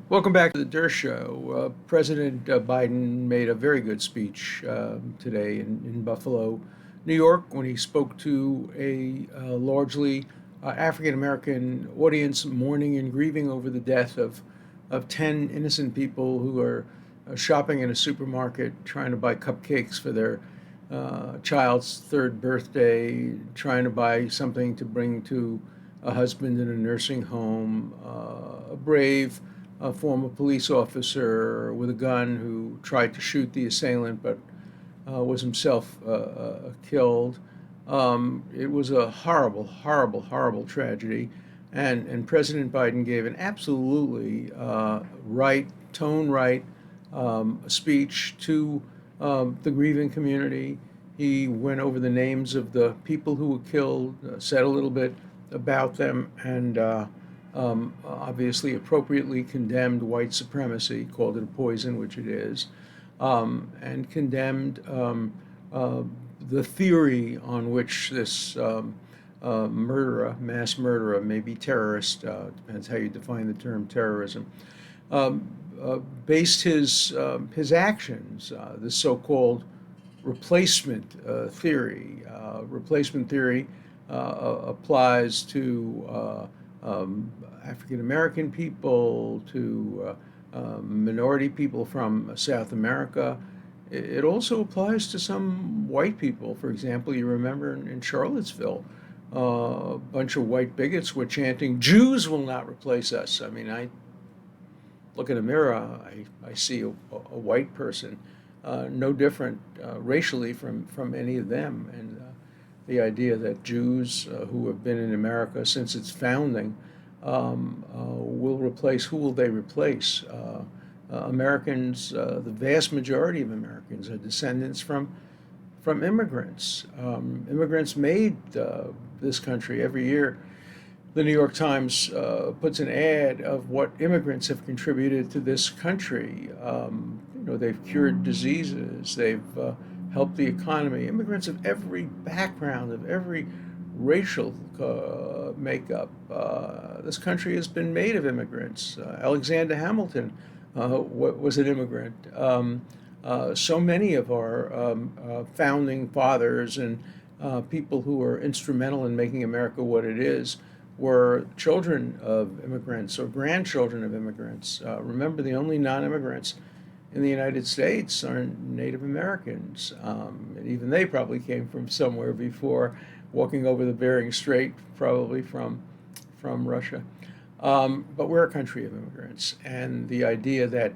Welcome back to the Dershow. President Biden made a very good speech today in Buffalo, New York, when he spoke to a largely African American audience mourning and grieving over the death of 10 innocent people who are shopping in a supermarket trying to buy cupcakes for their child's third birthday, trying to buy something to bring to a husband in a nursing home, a brave former police officer with a gun who tried to shoot the assailant but was himself killed. It was a horrible, horrible, horrible tragedy. And President Biden gave an absolutely right, tone right speech to the grieving community. He went over the names of the people who were killed, said a little bit about them, and obviously appropriately condemned white supremacy, called it a poison, which it is, and condemned the theory on which this murderer, mass murderer, maybe terrorist, depends how you define the term terrorism, based his actions, this so-called replacement theory. Replacement theory applies to African American people, to minority people from South America. It also applies to some white people. For example, you remember in Charlottesville, a bunch of white bigots were chanting, "Jews will not replace us." I mean, I look in a mirror, I see a white person, no different racially from any of them. And the idea that Jews who have been in America since its founding will replace, who will they replace? Americans, the vast majority of Americans are descendants from immigrants. Immigrants made this country. Every year, the New York Times puts an ad of what immigrants have contributed to this country. They've cured diseases, they've helped the economy. Immigrants of every background, of every racial makeup. This country has been made of immigrants. Alexander Hamilton was an immigrant. So many of our founding fathers and people who were instrumental in making America what it is were children of immigrants or grandchildren of immigrants. Remember, the only non-immigrants in the United States are Native Americans. And even they probably came from somewhere before, walking over the Bering Strait, probably from Russia. But we're a country of immigrants, and the idea that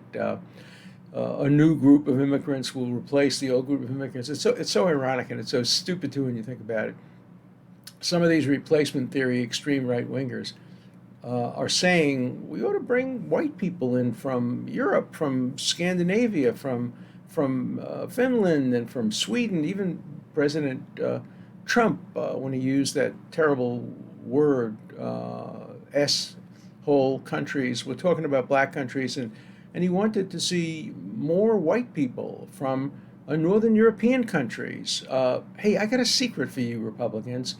a new group of immigrants will replace the old group of immigrants, it's so ironic, and it's so stupid too when you think about it. Some of these replacement theory extreme right-wingers are saying we ought to bring white people in from Europe, from Scandinavia, from Finland, and from Sweden. Even President Trump, when he used that terrible word, S-hole countries, we're talking about black countries, and he wanted to see more white people from Northern European countries. Hey, I got a secret for you, Republicans.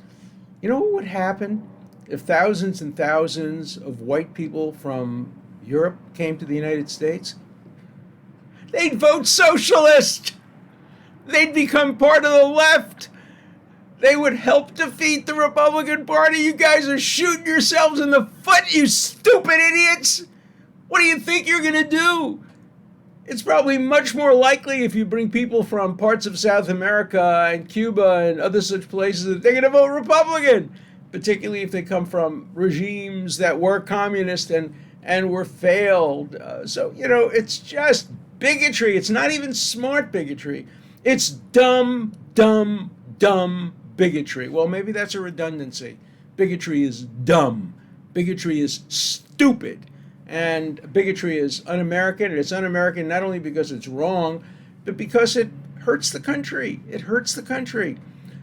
You know what would happen if thousands and thousands of white people from Europe came to the United States? They'd vote socialist. They'd become part of the left. They would help defeat the Republican Party. You guys are shooting yourselves in the foot, you stupid idiots. What do you think you're going to do? It's probably much more likely if you bring people from parts of South America and Cuba and other such places that they're going to vote Republican, particularly if they come from regimes that were communist and were failed. So, it's just bigotry. It's not even smart bigotry. It's dumb, dumb, dumb bigotry. Well, maybe that's a redundancy. Bigotry is dumb. Bigotry is stupid. And bigotry is un-American, and it's un-American not only because it's wrong, but because it hurts the country. It hurts the country.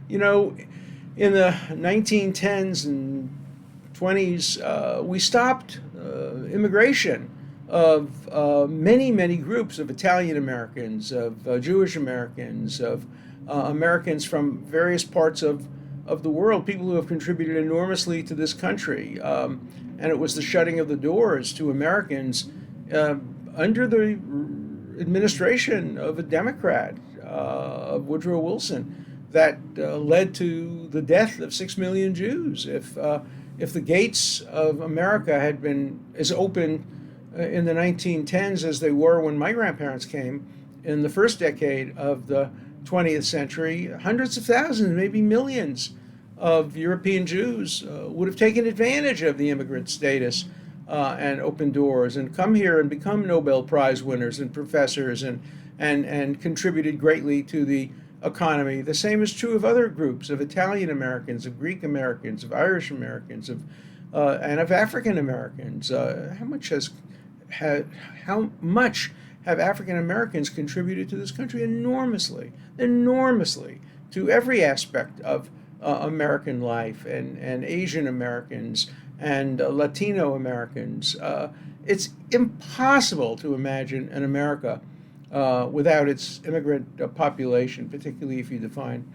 In the 1910s and 20s, we stopped immigration of many, many groups of Italian Americans, of Jewish Americans, of Americans from various parts of the world, people who have contributed enormously to this country. And it was the shutting of the doors to Americans under the administration of a Democrat, of Woodrow Wilson, that led to the death of 6 million Jews. If the gates of America had been as open in the 1910s as they were when my grandparents came in the first decade of the 20th century, hundreds of thousands, maybe millions of European Jews would have taken advantage of the immigrant status and opened doors and come here and become Nobel Prize winners and professors and contributed greatly to the economy. The same is true of other groups, of Italian Americans, of Greek Americans, of Irish Americans, and of African Americans. How much have African Americans contributed to this country? Enormously, enormously, to every aspect of American life, and Asian Americans and Latino Americans. It's impossible to imagine an America without its immigrant population, particularly if you define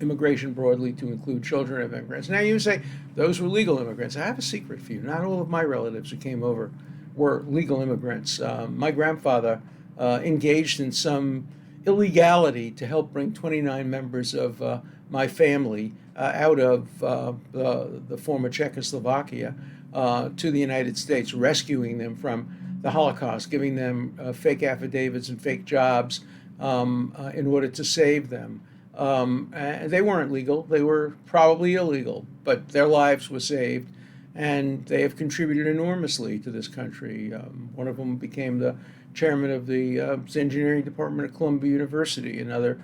immigration broadly to include children of immigrants. Now you say those were legal immigrants. I have a secret for you. Not all of my relatives who came over were legal immigrants. My grandfather engaged in some illegality to help bring 29 members of my family out of the former Czechoslovakia to the United States, rescuing them from the Holocaust, giving them fake affidavits and fake jobs in order to save them. And they weren't legal. They were probably illegal, but their lives were saved, and they have contributed enormously to this country. One of them became the chairman of the engineering department at Columbia University, another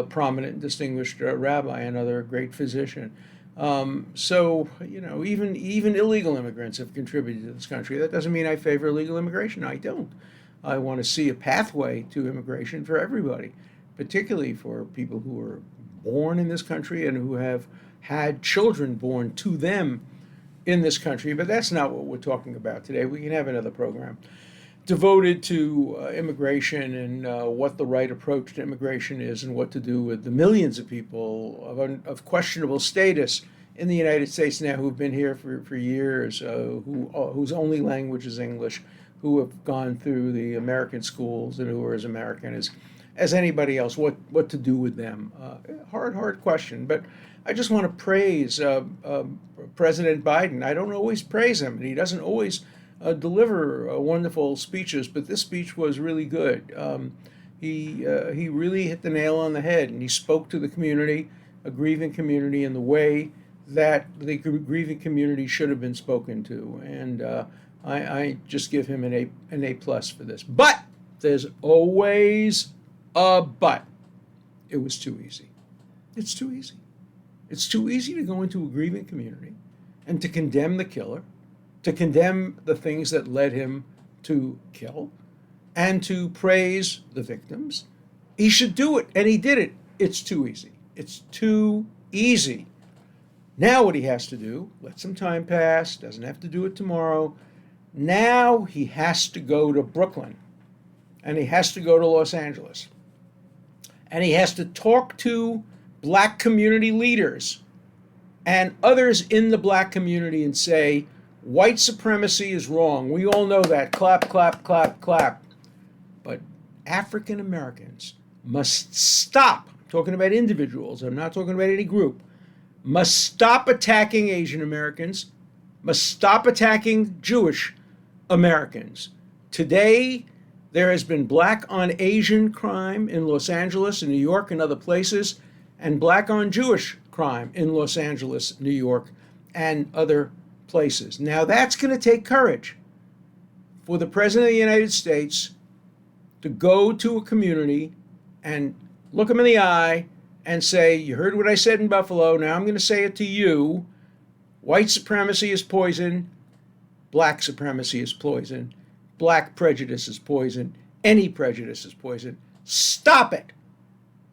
prominent and distinguished rabbi, another great physician. So, even illegal immigrants have contributed to this country. That doesn't mean I favor illegal immigration. I don't. I want to see a pathway to immigration for everybody, particularly for people who are born in this country and who have had children born to them in this country. But that's not what we're talking about today. We can have another program devoted to immigration and what the right approach to immigration is and what to do with the millions of people of questionable status in the United States now who've been here for years, whose only language is English, who have gone through the American schools and who are as American as anybody else. What to do with them? Hard question. But I just want to praise President Biden. I don't always praise him, and he doesn't always deliver wonderful speeches, but this speech was really good. He really hit the nail on the head, and he spoke to the community, a grieving community, in the way that the grieving community should have been spoken to. And I just give him an A plus for this. But there's always a but. It was too easy. It's too easy. It's too easy to go into a grieving community and to condemn the killer, to condemn the things that led him to kill, and to praise the victims. He should do it, and he did it. It's too easy. It's too easy. Now what he has to do, let some time pass, doesn't have to do it tomorrow. Now he has to go to Brooklyn, and he has to go to Los Angeles, and he has to talk to black community leaders and others in the black community and say, white supremacy is wrong. We all know that. Clap, clap, clap, clap. But African Americans must stop. I'm talking about individuals. I'm not talking about any group. Must stop attacking Asian Americans. Must stop attacking Jewish Americans. Today, there has been black on Asian crime in Los Angeles and New York and other places, and black on Jewish crime in Los Angeles, New York, and other places. Now that's going to take courage for the President of the United States to go to a community and look them in the eye and say, you heard what I said in Buffalo, now I'm going to say it to you. White supremacy is poison. Black supremacy is poison. Black prejudice is poison. Any prejudice is poison. Stop it.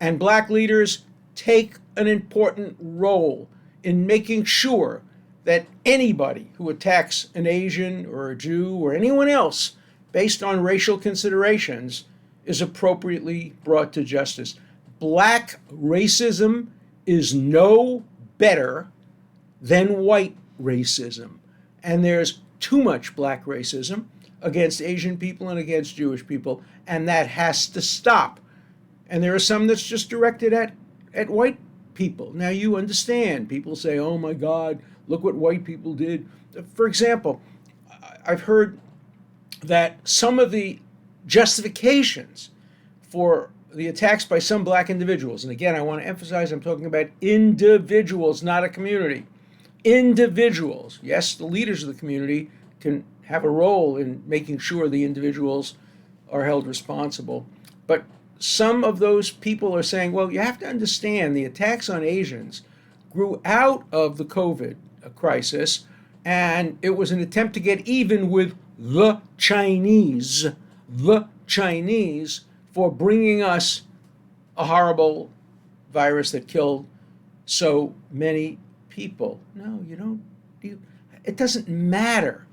And black leaders take an important role in making sure that anybody who attacks an Asian or a Jew or anyone else based on racial considerations is appropriately brought to justice. Black racism is no better than white racism. And there's too much black racism against Asian people and against Jewish people, and that has to stop. And there are some that's just directed at white people. Now you understand, people say, oh my God, look what white people did. For example, I've heard that some of the justifications for the attacks by some black individuals, and again, I want to emphasize I'm talking about individuals, not a community. Individuals. Yes, the leaders of the community can have a role in making sure the individuals are held responsible. But some of those people are saying, well, you have to understand the attacks on Asians grew out of the COVID crisis, and it was an attempt to get even with the Chinese for bringing us a horrible virus that killed so many people. No, you don't. It doesn't matter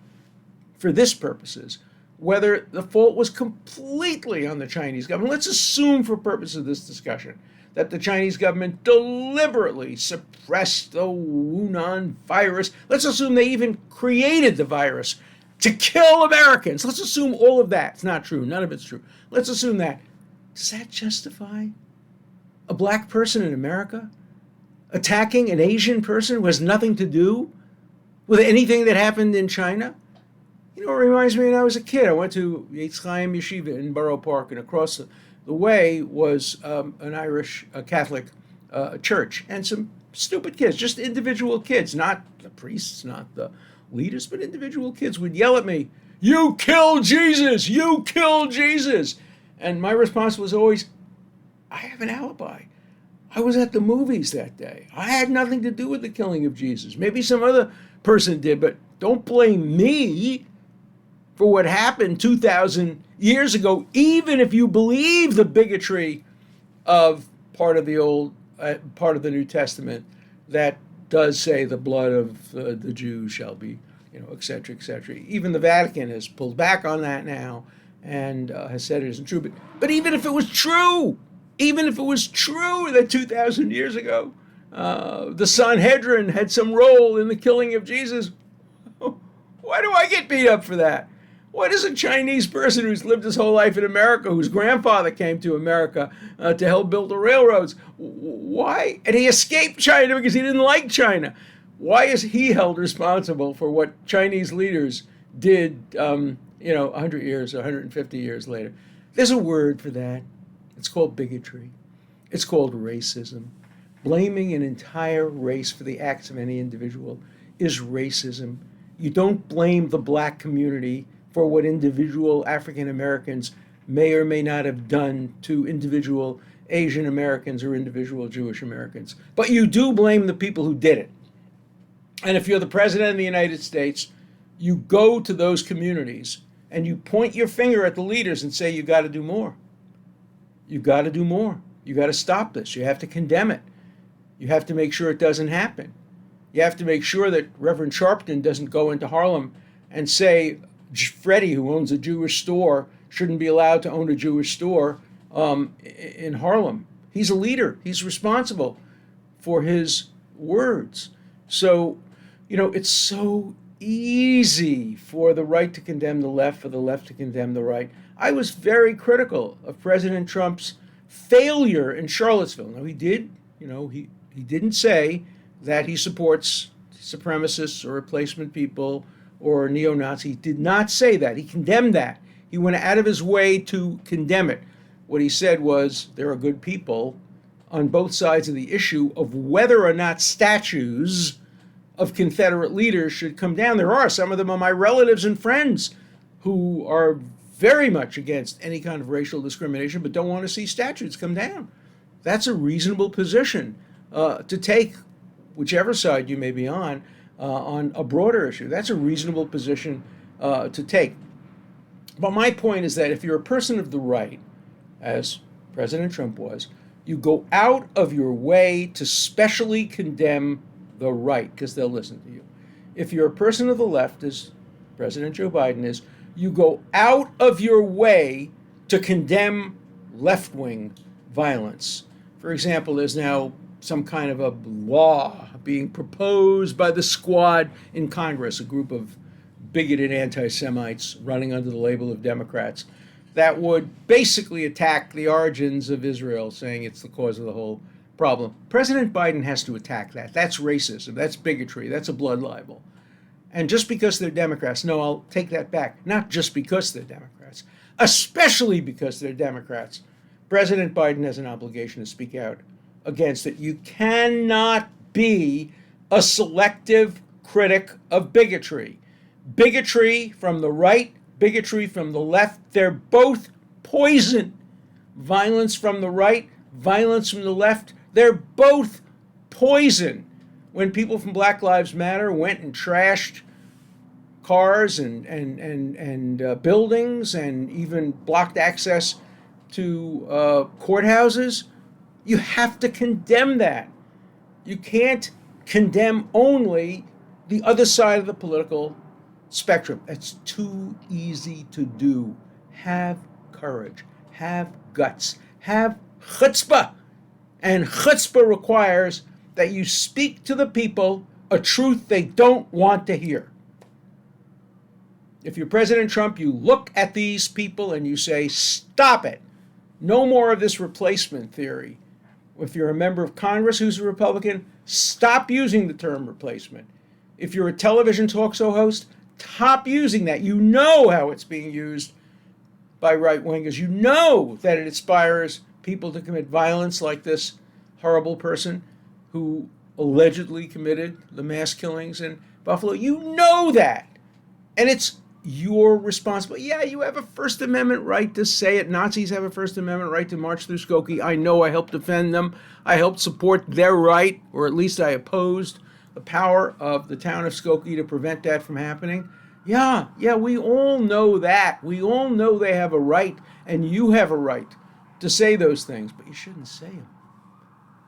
for this purposes whether the fault was completely on the Chinese government. Let's assume for purpose of this discussion that the Chinese government deliberately suppressed the Wuhan virus. Let's assume they even created the virus to kill Americans. Let's assume all of that. It's not true. None of it's true. Let's assume that. Does that justify a black person in America attacking an Asian person who has nothing to do with anything that happened in China? You know, it reminds me when I was a kid. I went to Yetz Chaim Yeshiva in Borough Park, and across the way was an Irish Catholic church, and some stupid kids, just individual kids, not the priests, not the leaders, but individual kids would yell at me, "You killed Jesus! You killed Jesus!" And my response was always, I have an alibi. I was at the movies that day. I had nothing to do with the killing of Jesus. Maybe some other person did, but don't blame me for what happened 2,000 years ago, even if you believe the bigotry of part of the New Testament that does say the blood of the Jews shall be, et cetera, et cetera. Even the Vatican has pulled back on that now and has said it isn't true. But even if it was true, that 2,000 years ago the Sanhedrin had some role in the killing of Jesus, why do I get beat up for that? Why does a Chinese person who's lived his whole life in America, whose grandfather came to America to help build the railroads, why? And he escaped China because he didn't like China. Why is he held responsible for what Chinese leaders did, 100 years, 150 years later? There's a word for that. It's called bigotry. It's called racism. Blaming an entire race for the acts of any individual is racism. You don't blame the black community for what individual African Americans may or may not have done to individual Asian Americans or individual Jewish Americans. But you do blame the people who did it. And if you're the president of the United States, you go to those communities and you point your finger at the leaders and say, you got to do more. You got to do more. You got to stop this. You have to condemn it. You have to make sure it doesn't happen. You have to make sure that Reverend Sharpton doesn't go into Harlem and say, Freddie, who owns a Jewish store, shouldn't be allowed to own a Jewish store in Harlem. He's a leader. He's responsible for his words. So, it's so easy for the right to condemn the left, for the left to condemn the right. I was very critical of President Trump's failure in Charlottesville. Now, he did, he didn't say that he supports supremacists or replacement people or neo-Nazis. He did not say that. He condemned that. He went out of his way to condemn it. What he said was there are good people on both sides of the issue of whether or not statues of Confederate leaders should come down. There are. Some of them are my relatives and friends who are very much against any kind of racial discrimination but don't want to see statues come down. That's a reasonable position to take, whichever side you may be on a broader issue. That's a reasonable position to take. But my point is that if you're a person of the right, as President Trump was, you go out of your way to specially condemn the right because they'll listen to you. If you're a person of the left, as President Joe Biden is, you go out of your way to condemn left-wing violence. For example, there's now some kind of a law being proposed by the Squad in Congress, a group of bigoted anti-Semites running under the label of Democrats that would basically attack the origins of Israel, saying it's the cause of the whole problem. President Biden has to attack that. That's racism. That's bigotry. That's a blood libel. And just because they're Democrats, no, I'll take that back. Not just because they're Democrats, especially because they're Democrats. President Biden has an obligation to speak out against it. You cannot be a selective critic of bigotry. Bigotry from the right, bigotry from the left, they're both poison. Violence from the right, violence from the left, they're both poison. When people from Black Lives Matter went and trashed cars and buildings and even blocked access to courthouses, you have to condemn that. You can't condemn only the other side of the political spectrum. It's too easy to do. Have courage, have guts, have chutzpah. And chutzpah requires that you speak to the people a truth they don't want to hear. If you're President Trump, you look at these people and you say, stop it. No more of this replacement theory. If you're a member of Congress who's a Republican, stop using the term replacement. If you're a television talk show host, stop using that. You know how it's being used by right-wingers. You know that it inspires people to commit violence like this horrible person who allegedly committed the mass killings in Buffalo. You know that. And it's your responsibility. Yeah, you have a First Amendment right to say it. Nazis have a First Amendment right to march through Skokie. I know I helped defend them. I helped support their right, or at least I opposed the power of the town of Skokie to prevent that from happening. Yeah, we all know that. We all know they have a right, and you have a right to say those things, but you shouldn't say them.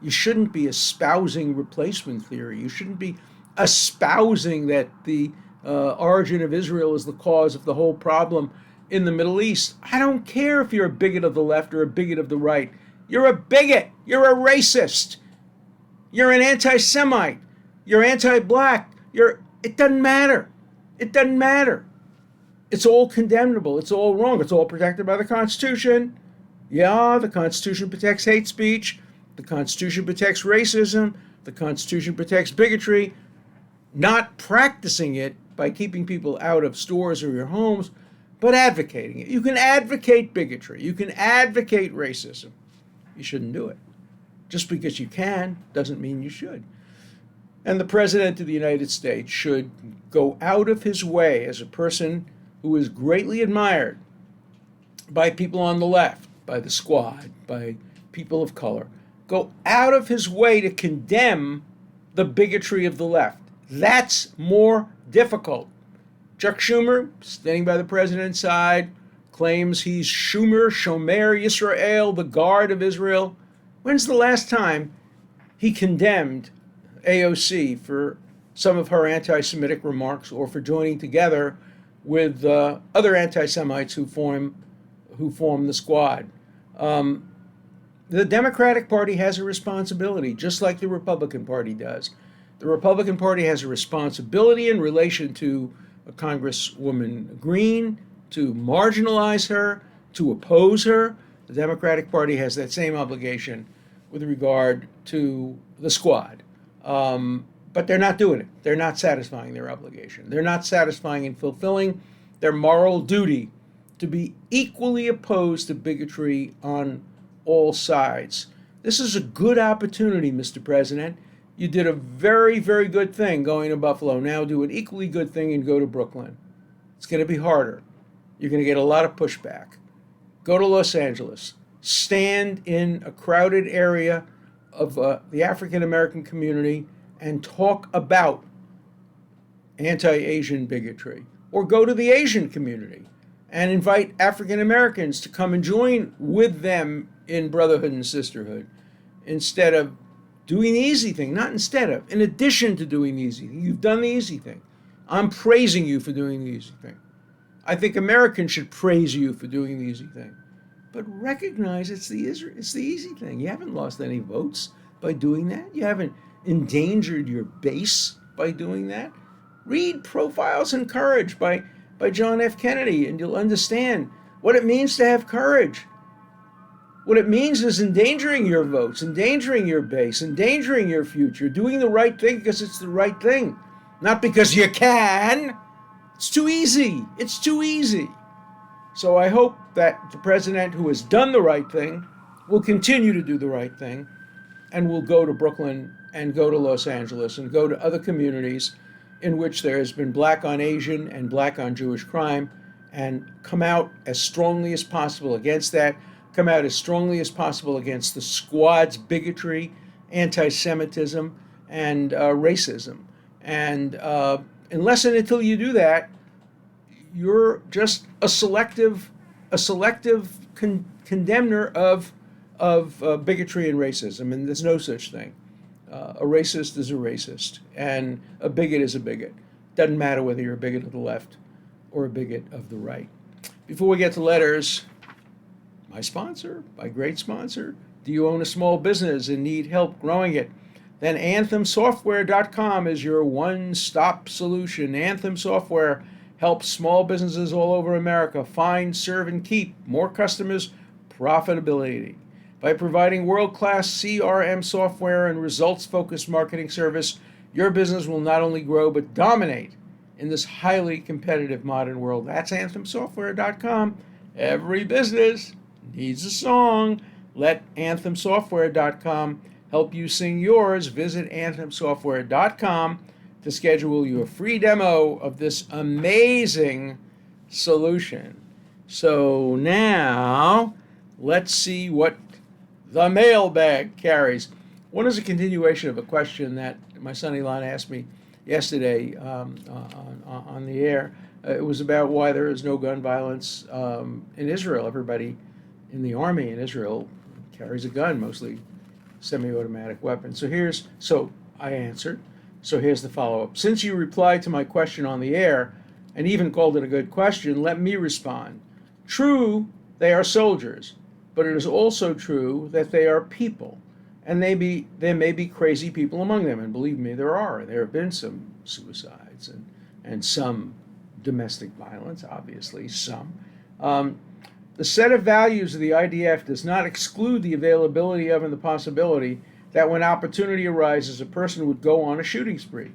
You shouldn't be espousing replacement theory. You shouldn't be espousing that the origin of Israel is the cause of the whole problem in the Middle East. I don't care if you're a bigot of the left or a bigot of the right. You're a bigot. You're a racist. You're an anti-Semite. You're anti-black. It doesn't matter. It doesn't matter. It's all condemnable. It's all wrong. It's all protected by the Constitution. Yeah, the Constitution protects hate speech. The Constitution protects racism. The Constitution protects bigotry. Not practicing it by keeping people out of stores or your homes, but advocating it. You can advocate bigotry. You can advocate racism. You shouldn't do it. Just because you can doesn't mean you should. And the President of the United States should go out of his way as a person who is greatly admired by people on the left, by the squad, by people of color. Go out of his way to condemn the bigotry of the left. That's more difficult. Chuck Schumer, standing by the president's side, claims he's Shomer Yisrael, the guard of Israel. When's the last time he condemned AOC for some of her anti-Semitic remarks or for joining together with other anti-Semites who form the squad? The Democratic Party has a responsibility, just like the Republican Party does. The Republican Party has a responsibility in relation to Congresswoman Green, to marginalize her, to oppose her. The Democratic Party has that same obligation with regard to the squad. But they're not doing it. They're not satisfying their obligation. They're not satisfying and fulfilling their moral duty to be equally opposed to bigotry on all sides. This is a good opportunity, Mr. President. You did a very, very good thing going to Buffalo. Now do an equally good thing and go to Brooklyn. It's going to be harder. You're going to get a lot of pushback. Go to Los Angeles. Stand in a crowded area of the African American community and talk about anti-Asian bigotry. Or go to the Asian community and invite African Americans to come and join with them in brotherhood and sisterhood, instead of doing the easy thing. Not instead of, in addition to doing the easy thing. You've done the easy thing. I'm praising you for doing the easy thing. I think Americans should praise you for doing the easy thing. But recognize it's the easy thing. You haven't lost any votes by doing that. You haven't endangered your base by doing that. Read Profiles in Courage by John F. Kennedy, and you'll understand what it means to have courage. What it means is endangering your votes, endangering your base, endangering your future, doing the right thing because it's the right thing, not because you can. It's too easy. It's too easy. So I hope that the president who has done the right thing will continue to do the right thing and will go to Brooklyn and go to Los Angeles and go to other communities in which there has been black on Asian and black on Jewish crime and come out as strongly as possible against that, come out as strongly as possible against the squad's bigotry, anti-Semitism, and racism. And unless and until you do that, you're just a selective condemner of bigotry and racism, and there's no such thing. A racist is a racist, and a bigot is a bigot. Doesn't matter whether you're a bigot of the left or a bigot of the right. Before we get to letters, my sponsor, my great sponsor. Do you own a small business and need help growing it? Then AnthemSoftware.com is your one-stop solution. Anthem Software helps small businesses all over America find, serve, and keep more customers, profitability. By providing world-class CRM software and results-focused marketing service, your business will not only grow but dominate in this highly competitive modern world. That's AnthemSoftware.com. Every business needs a song. Let AnthemSoftware.com help you sing yours. Visit AnthemSoftware.com to schedule your free demo of this amazing solution. So now, let's see what the mailbag carries. One is a continuation of a question that my son Elon asked me yesterday on the air. It was about why there is no gun violence in Israel. Everybody in the army in Israel carries a gun, mostly semi-automatic weapons. So I answered. So here's the follow-up. Since you replied to my question on the air and even called it a good question, let me respond. True, they are soldiers, but it is also true that they are people, and there may be crazy people among them, and believe me, there are. There have been some suicides and some domestic violence, obviously, some. The set of values of the IDF does not exclude the availability of and the possibility that when opportunity arises, a person would go on a shooting spree.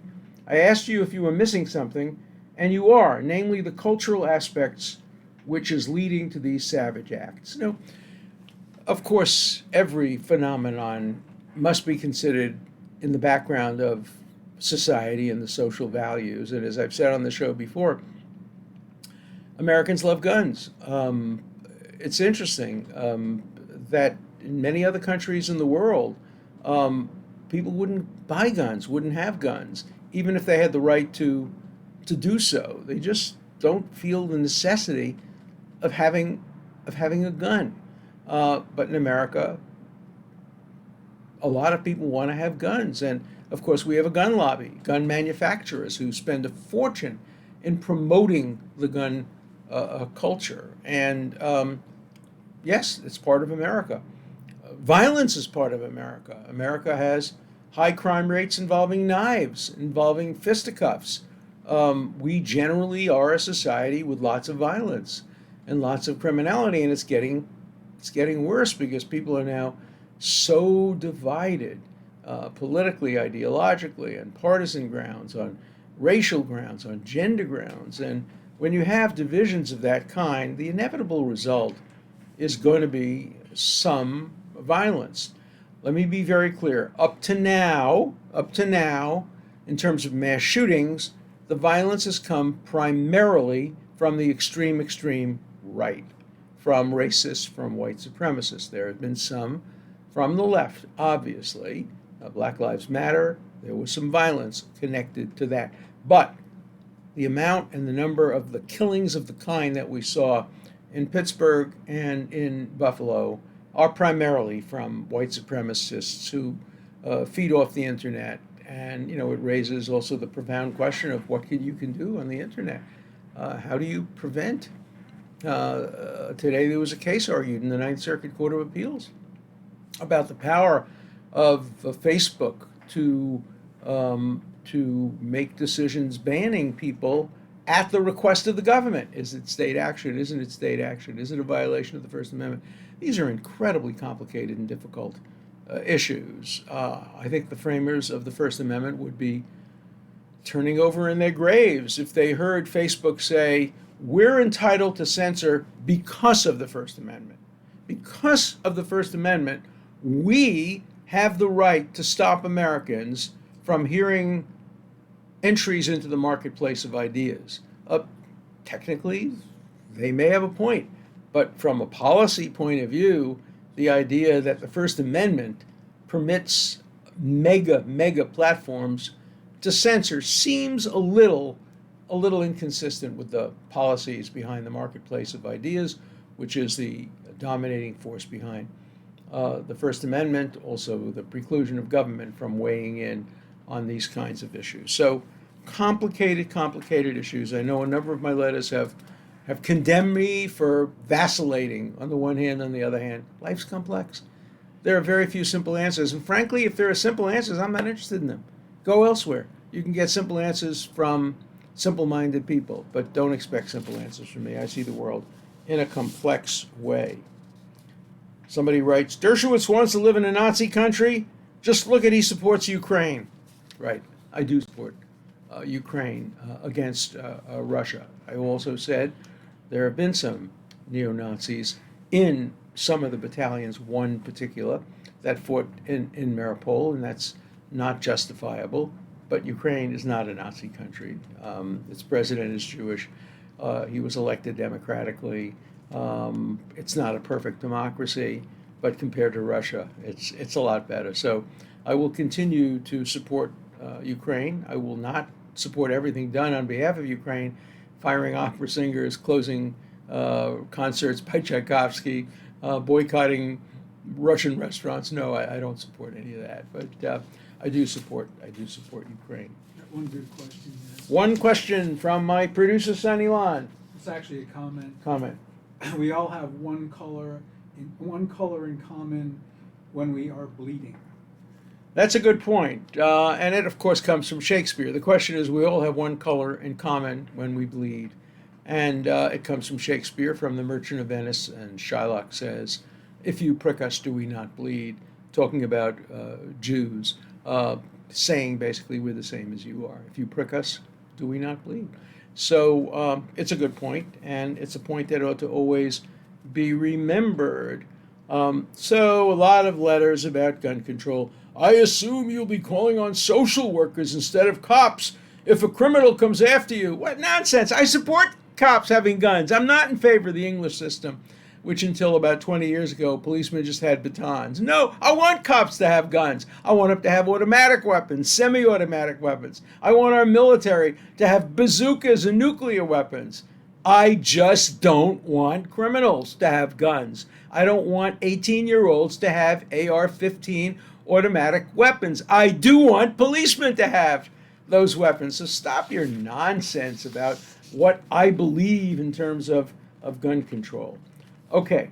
I asked you if you were missing something, and you are, namely the cultural aspects which is leading to these savage acts. Now, of course, every phenomenon must be considered in the background of society and the social values. And as I've said on the show before, Americans love guns. It's interesting that in many other countries in the world, people wouldn't buy guns, wouldn't have guns, even if they had the right to do so. They just don't feel the necessity of having a gun. But in America, a lot of people want to have guns. And of course, we have a gun lobby, gun manufacturers who spend a fortune in promoting the gun culture. And yes, it's part of America. Violence is part of America. America has high crime rates involving knives, involving fisticuffs. We generally are a society with lots of violence and lots of criminality, and it's getting worse because people are now so divided politically, ideologically, on partisan grounds, on racial grounds, on gender grounds. And when you have divisions of that kind, the inevitable result is going to be some violence. Let me be very clear. Up to now, in terms of mass shootings, the violence has come primarily from the extreme right, from racists, from white supremacists. There have been some from the left, obviously. Black Lives Matter, there was some violence connected to that. But the amount and the number of the killings of the kind that we saw in Pittsburgh and in Buffalo are primarily from white supremacists who feed off the internet. And, it raises also the profound question of what you can do on the internet. How do you prevent? Today there was a case argued in the Ninth Circuit Court of Appeals about the power of Facebook to to make decisions banning people at the request of the government. Is it state action? Isn't it state action? Is it a violation of the First Amendment? These are incredibly complicated and difficult issues. I think the framers of the First Amendment would be turning over in their graves if they heard Facebook say, we're entitled to censor because of the First Amendment. Because of the First Amendment, we have the right to stop Americans from hearing entries into the marketplace of ideas. Technically, they may have a point, but from a policy point of view, the idea that the First Amendment permits mega platforms to censor seems a little inconsistent with the policies behind the marketplace of ideas, which is the dominating force behind the First Amendment, also the preclusion of government from weighing in on these kinds of issues. So complicated issues. I know a number of my letters have condemned me for vacillating on the one hand, on the other hand. Life's complex. There are very few simple answers. And frankly, if there are simple answers, I'm not interested in them. Go elsewhere. You can get simple answers from simple-minded people, but don't expect simple answers from me. I see the world in a complex way. Somebody writes, Dershowitz wants to live in a Nazi country. Just look at he supports Ukraine. Right, I do support Ukraine against Russia. I also said there have been some neo-Nazis in some of the battalions, one particular, that fought in Mariupol, and that's not justifiable. But Ukraine is not a Nazi country. Its president is Jewish. He was elected democratically. It's not a perfect democracy, but compared to Russia, it's a lot better. So I will continue to support Ukraine. I will not support everything done on behalf of Ukraine, firing opera singers, closing concerts by Tchaikovsky, boycotting Russian restaurants. No, I don't support any of that. But I do support Ukraine. One good question. Yes. One question from my producer, Sunny Lon. It's actually a comment. Comment. We all have one color in common when we are bleeding. That's a good point. And it, of course, comes from Shakespeare. The question is, we all have one color in common when we bleed. And it comes from Shakespeare, from The Merchant of Venice. And Shylock says, if you prick us, do we not bleed? Talking about Jews, saying basically, we're the same as you are. If you prick us, do we not bleed? So it's a good point, and it's a point that ought to always be remembered. So a lot of letters about gun control. I assume you'll be calling on social workers instead of cops if a criminal comes after you. What nonsense. I support cops having guns. I'm not in favor of the English system, which until about 20 years ago, policemen just had batons. No, I want cops to have guns. I want them to have automatic weapons, semi-automatic weapons. I want our military to have bazookas and nuclear weapons. I just don't want criminals to have guns. I don't want 18-year-olds to have AR-15 automatic weapons. I do want policemen to have those weapons. So stop your nonsense about what I believe in terms of gun control. Okay.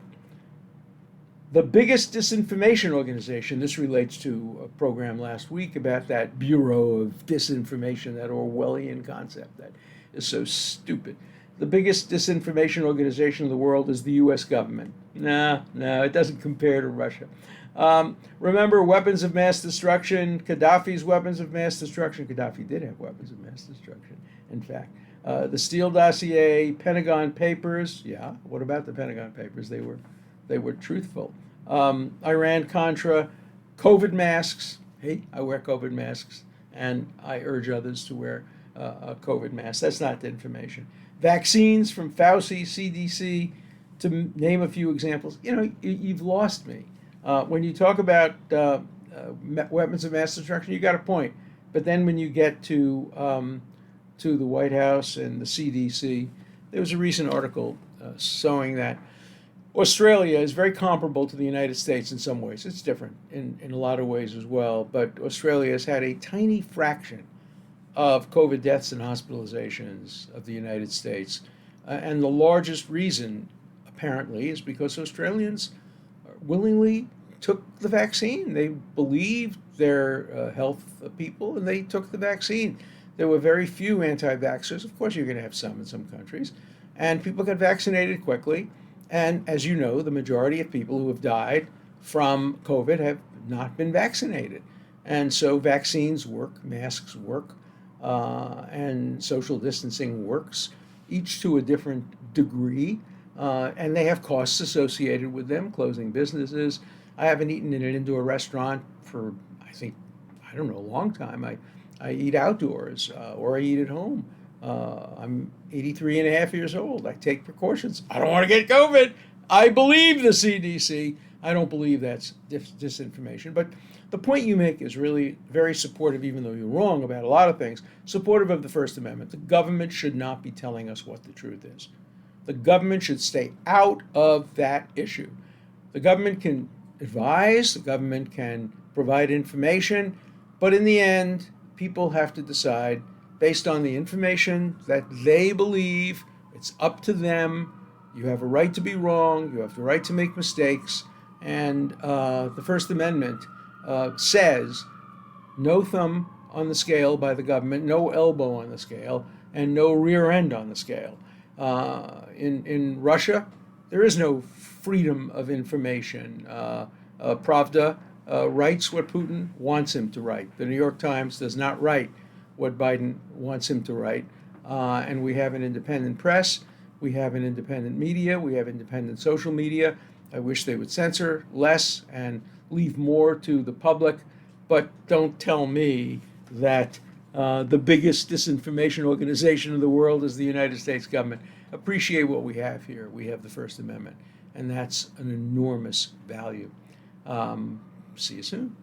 The biggest disinformation organization, this relates to a program last week about that Bureau of Disinformation, that Orwellian concept that is so stupid. The biggest disinformation organization in the world is the U.S. government. No, it doesn't compare to Russia. Remember weapons of mass destruction, Gaddafi's weapons of mass destruction. Gaddafi did have weapons of mass destruction, in fact. The Steele dossier, Pentagon Papers. Yeah, what about the Pentagon Papers? They were truthful. Iran-Contra, COVID masks. Hey, I wear COVID masks, and I urge others to wear a COVID mask. That's not the information. Vaccines from Fauci, CDC, to name a few examples. You know, you've lost me. When you talk about weapons of mass destruction, you got a point. But then when you get to the White House and the CDC, there was a recent article showing that Australia is very comparable to the United States in some ways. It's different in a lot of ways as well. But Australia has had a tiny fraction of COVID deaths and hospitalizations of the United States. And the largest reason, apparently, is because Australians willingly took the vaccine. They believed their health people, and they took the vaccine. There were very few anti-vaxxers. Of course, you're going to have some in some countries. And people got vaccinated quickly. And as you know, the majority of people who have died from COVID have not been vaccinated. And so vaccines work, masks work, and social distancing works, each to a different degree. And they have costs associated with them, closing businesses. I haven't eaten in an indoor restaurant for, I don't know, a long time. I eat outdoors or I eat at home. I'm 83 and a half years old. I take precautions. I don't want to get COVID. I believe the CDC. I don't believe that's disinformation. But the point you make is really very supportive, even though you're wrong about a lot of things, supportive of the First Amendment. The government should not be telling us what the truth is. The government should stay out of that issue. The government can advise, the government can provide information, but in the end, people have to decide based on the information that they believe. It's up to them. You have a right to be wrong. You have the right to make mistakes. And the First Amendment says no thumb on the scale by the government, no elbow on the scale, and no rear end on the scale. In Russia, there is no freedom of information. Pravda writes what Putin wants him to write. The New York Times does not write what Biden wants him to write. And we have an independent press. We have an independent media. We have independent social media. I wish they would censor less and leave more to the public. But don't tell me that the biggest disinformation organization in the world is the United States government. Appreciate what we have here. We have the First Amendment, and that's an enormous value. See you soon.